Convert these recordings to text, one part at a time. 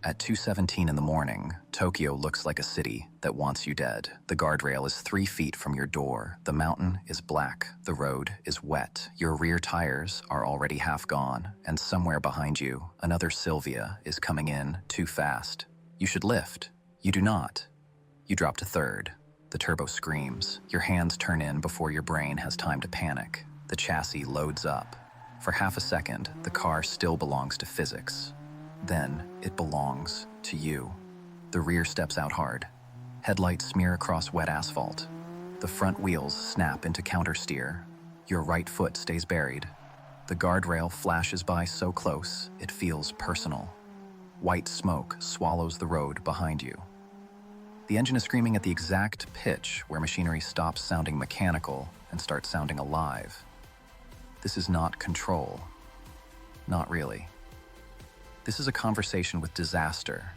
At 2:17 in the morning, Tokyo looks like a city that wants you dead. The guardrail is 3 feet from your door. The mountain is black. The road is wet. Your rear tires are already half gone. And somewhere behind you, another Sylvia is coming in too fast. You should lift. You do not. You drop to third. The turbo screams. Your hands turn in before your brain has time to panic. The chassis loads up. For half a second, the car still belongs to physics. Then it belongs to you. The rear steps out hard. Headlights smear across wet asphalt. The front wheels snap into countersteer. Your right foot stays buried. The guardrail flashes by so close, it feels personal. White smoke swallows the road behind you. The engine is screaming at the exact pitch where machinery stops sounding mechanical and starts sounding alive. This is not control. Not really. This is a conversation with disaster.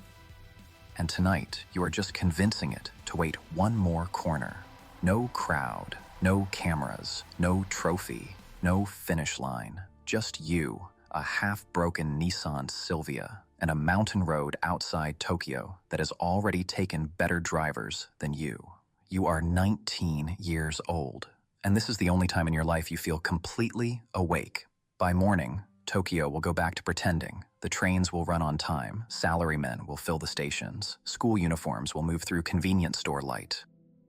And tonight, you are just convincing it to wait one more corner. No crowd, no cameras, no trophy, no finish line. Just you, a half-broken Nissan Silvia, and a mountain road outside Tokyo that has already taken better drivers than you. You are 19 years old, and this is the only time in your life you feel completely awake. By morning, Tokyo will go back to pretending. The trains will run on time, salarymen will fill the stations, school uniforms will move through convenience store light.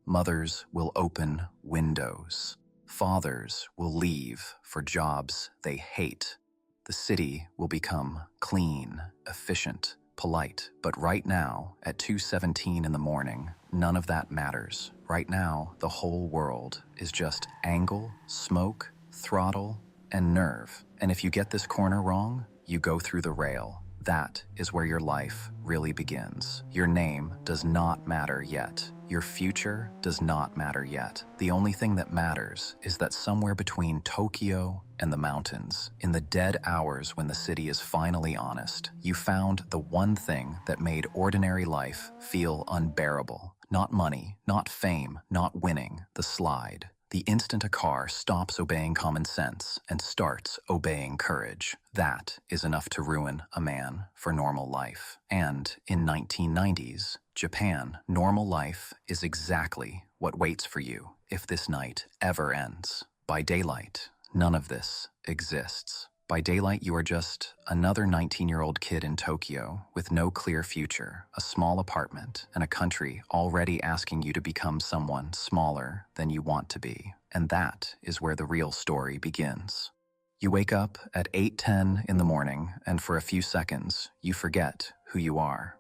Mothers will open windows. Fathers will leave for jobs they hate. The city will become clean, efficient, polite. But right now, at 2:17 in the morning, none of that matters. Right now, the whole world is just angle, smoke, throttle, and nerve. And if you get this corner wrong, you go through the rail. That is where your life really begins. Your name does not matter yet. Your future does not matter yet. The only thing that matters is that somewhere between Tokyo and the mountains, in the dead hours when the city is finally honest, you found the one thing that made ordinary life feel unbearable. Not money, not fame, not winning, the slide. The instant a car stops obeying common sense and starts obeying courage, that is enough to ruin a man for normal life. And in 1990s, Japan, normal life is exactly what waits for you if this night ever ends. By daylight, none of this exists. By daylight, you are just another 19-year-old kid in Tokyo with no clear future, a small apartment, and a country already asking you to become someone smaller than you want to be. And that is where the real story begins. You wake up at 8:10 in the morning, and for a few seconds, you forget who you are.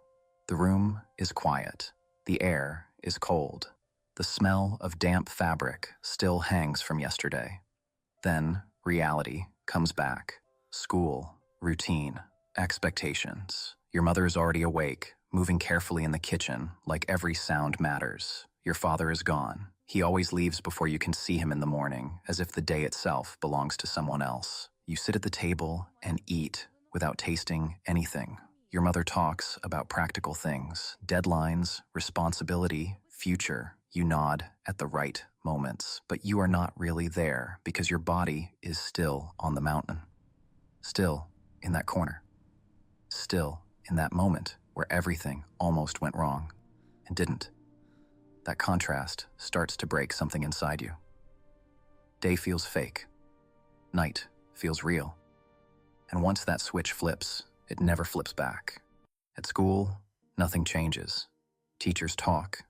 The room is quiet. The air is cold. The smell of damp fabric still hangs from yesterday. Then reality comes back. School, routine, expectations. Your mother is already awake, moving carefully in the kitchen, like every sound matters. Your father is gone. He always leaves before you can see him in the morning, as if the day itself belongs to someone else. You sit at the table and eat without tasting anything. Your mother talks about practical things, deadlines, responsibility, future. You nod at the right moments, but you are not really there because your body is still on the mountain. Still in that corner. Still in that moment where everything almost went wrong and didn't. That contrast starts to break something inside you. Day feels fake. Night feels real. And once that switch flips, it never flips back. At school, nothing changes. Teachers talk.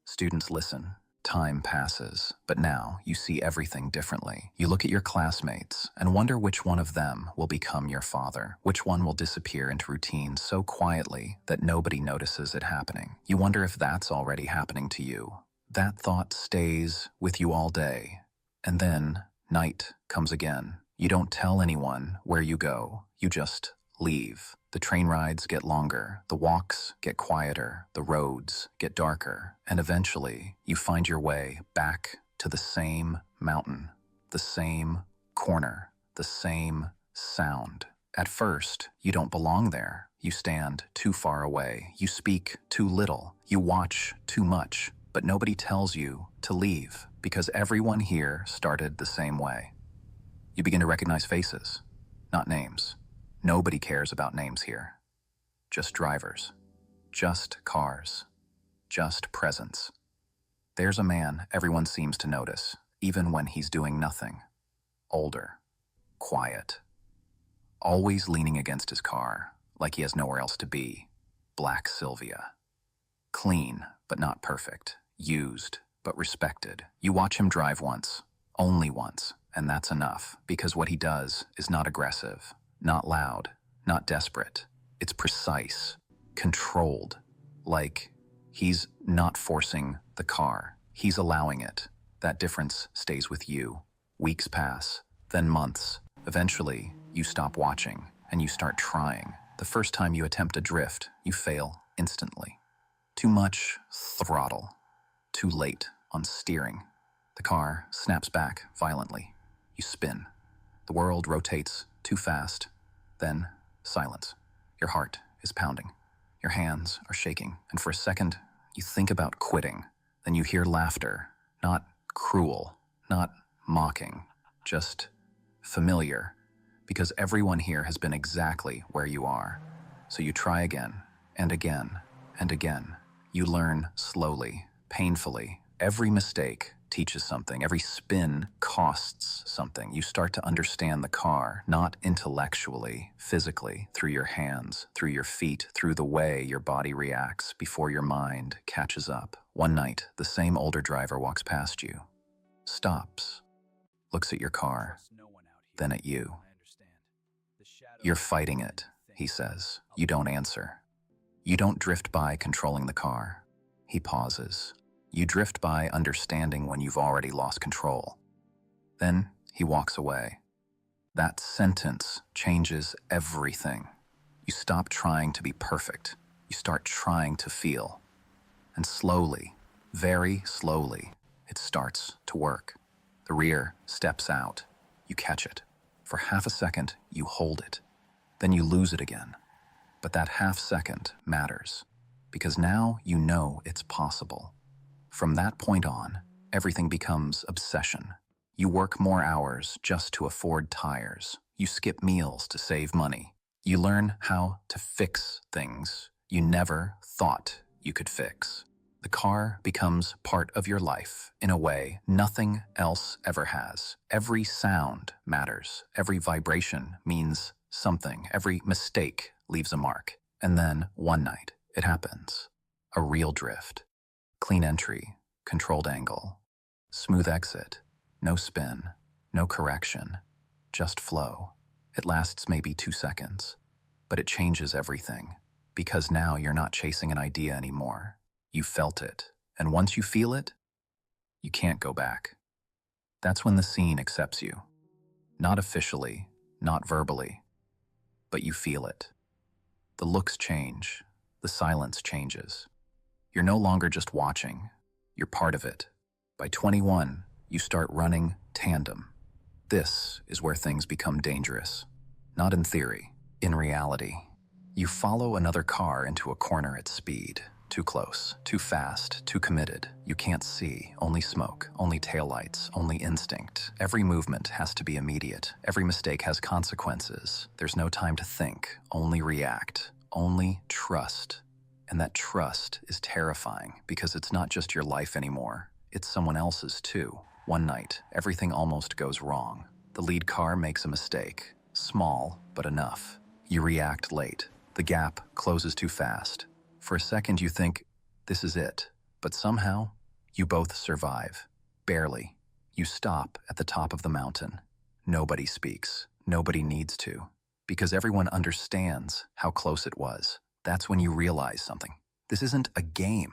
Students listen. Time passes, but now you see everything differently. You look at your classmates and wonder which one of them will become your father, which one will disappear into routine so quietly that nobody notices it happening. You wonder if that's already happening to you. That thought stays with you all day, and then night comes again. You don't tell anyone where you go, you just leave. The train rides get longer, the walks get quieter, the roads get darker, and eventually you find your way back to the same mountain, the same corner, the same sound. At first, you don't belong there. You stand too far away. You speak too little. You watch too much. But nobody tells you to leave because everyone here started the same way. You begin to recognize faces, not names. Nobody cares about names here. Just drivers. Just cars. Just presence. There's a man everyone seems to notice, even when he's doing nothing. Older. Quiet. Always leaning against his car, like he has nowhere else to be. Black Sylvia. Clean, but not perfect. Used, but respected. You watch him drive once. Only once. And that's enough, because what he does is not aggressive, not loud, not desperate. It's precise, controlled. Like, he's not forcing the car. He's allowing it. That difference stays with you. Weeks pass, then months. Eventually, you stop watching, and you start trying. The first time you attempt a drift, you fail instantly. Too much throttle. Too late on steering. The car snaps back violently. You spin. The world rotates too fast. Then, silence. Your heart is pounding. Your hands are shaking. And for a second, you think about quitting. Then you hear laughter. Not cruel. Not mocking. Just familiar. Because everyone here has been exactly where you are. So you try again, and again, and again. You learn slowly, painfully. Every mistake teaches something. Every spin costs something. You start to understand the car, not intellectually, physically, through your hands, through your feet, through the way your body reacts before your mind catches up. One night, the same older driver walks past you, stops, looks at your car, then at you. You're fighting it, he says. You don't answer. You don't drift by controlling the car. He pauses. You drift by understanding when you've already lost control. Then he walks away. That sentence changes everything. You stop trying to be perfect. You start trying to feel. And slowly, very slowly, it starts to work. The rear steps out. You catch it. For half a second, you hold it. Then you lose it again. But that half second matters, because now you know it's possible. From that point on, everything becomes obsession. You work more hours just to afford tires. You skip meals to save money. You learn how to fix things you never thought you could fix. The car becomes part of your life in a way nothing else ever has. Every sound matters. Every vibration means something. Every mistake leaves a mark. And then, one night, it happens. A real drift. Clean entry, controlled angle, smooth exit, no spin, no correction, just flow. It lasts maybe 2 seconds, but it changes everything, because now you're not chasing an idea anymore. You felt it, and once you feel it, you can't go back. That's when the scene accepts you. Not officially, not verbally, but you feel it. The looks change, the silence changes. You're no longer just watching, you're part of it. By 21, you start running tandem. This is where things become dangerous. Not in theory, in reality. You follow another car into a corner at speed. Too close, too fast, too committed. You can't see, only smoke, only taillights, only instinct. Every movement has to be immediate. Every mistake has consequences. There's no time to think, only react, only trust. And that trust is terrifying because it's not just your life anymore. It's someone else's too. One night, everything almost goes wrong. The lead car makes a mistake. Small, but enough. You react late. The gap closes too fast. For a second you think, this is it. But somehow, you both survive. Barely. You stop at the top of the mountain. Nobody speaks. Nobody needs to. Because everyone understands how close it was. That's when you realize something. This isn't a game.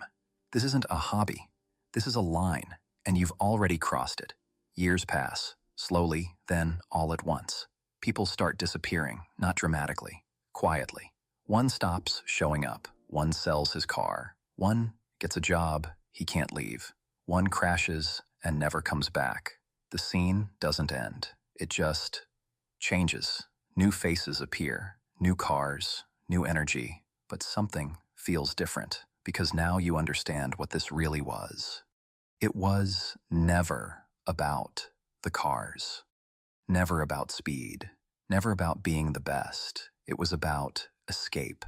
This isn't a hobby. This is a line, and you've already crossed it. Years pass, slowly, then all at once. People start disappearing, not dramatically, quietly. One stops showing up. One sells his car. One gets a job he can't leave. One crashes and never comes back. The scene doesn't end. It just changes. New faces appear, new cars, new energy. But something feels different, because now you understand what this really was. It was never about the cars, never about speed, never about being the best. It was about escape.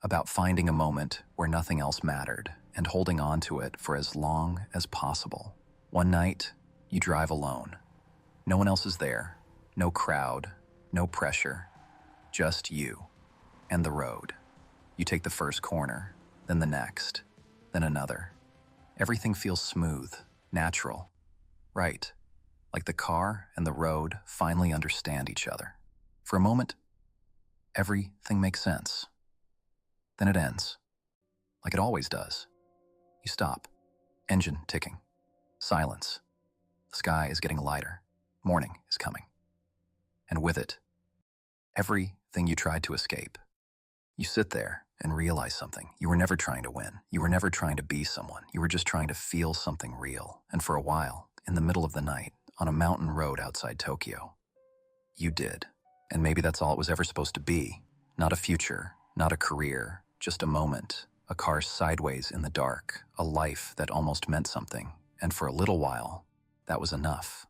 about finding a moment where nothing else mattered and holding on to it for as long as possible. One night, you drive alone. No one else is there, no crowd, no pressure, just you and the road. You take the first corner, then the next, then another. Everything feels smooth, natural, right, like the car and the road finally understand each other. For a moment, everything makes sense. Then it ends, like it always does. You stop, engine ticking, silence. The sky is getting lighter, morning is coming. And with it, everything you tried to escape. You sit there and realize something. You were never trying to win. You were never trying to be someone. You were just trying to feel something real. And for a while, in the middle of the night, on a mountain road outside Tokyo, you did. And maybe that's all it was ever supposed to be. Not a future, not a career, just a moment, a car sideways in the dark, a life that almost meant something. And for a little while, that was enough.